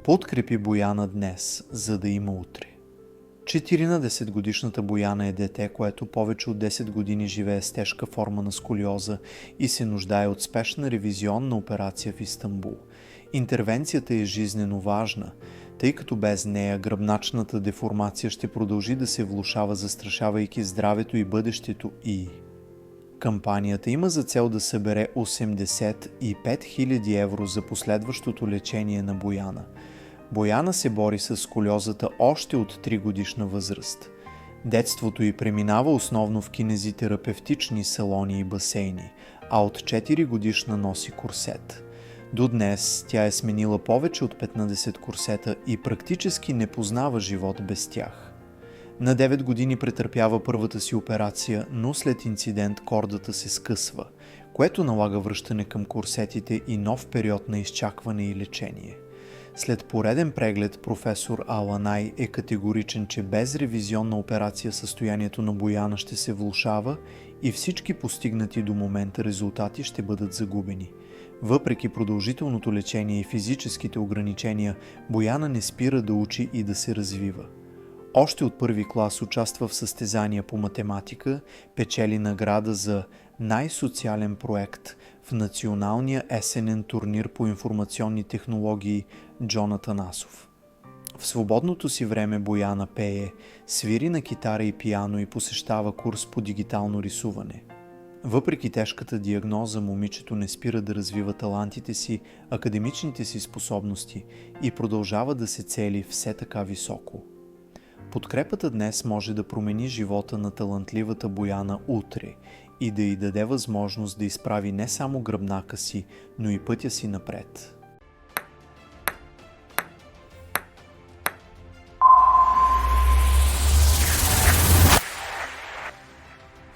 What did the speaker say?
Подкрепи Бояна днес, за да има утре. 14-годишната Бояна е дете, което повече от 10 години живее с тежка форма на сколиоза и се нуждае от спешна ревизионна операция в Истанбул. Интервенцията е жизнено важна, тъй като без нея гръбначната деформация ще продължи да се влошава, застрашавайки здравето и бъдещето й. Кампанията има за цел да събере 85 000 евро за последващото лечение на Бояна. Бояна се бори с сколиозата още от 3-годишна възраст. Детството й преминава основно в кинезитерапевтични салони и басейни, а от 4-годишна носи курсет. До днес тя е сменила повече от 15 курсета и практически не познава живот без тях. На 9 години претърпява първата си операция, но след инцидент кордата се скъсва, което налага връщане към курсетите и нов период на изчакване и лечение. След пореден преглед професор Аланай е категоричен, че без ревизионна операция състоянието на Бояна ще се влошава и всички постигнати до момента резултати ще бъдат загубени. Въпреки продължителното лечение и физическите ограничения, Бояна не спира да учи и да се развива. Още от първи клас участва в състезания по математика, печели награда за най-социален проект в националния есенен турнир по информационни технологии Джон Атанасов. В свободното си време Бояна пее, свири на китара и пиано и посещава курс по дигитално рисуване. Въпреки тежката диагноза, момичето не спира да развива талантите си, академичните си способности и продължава да се цели все така високо. Подкрепата днес може да промени живота на талантливата Бояна утре и да й даде възможност да изправи не само гръбнака си, но и пътя си напред.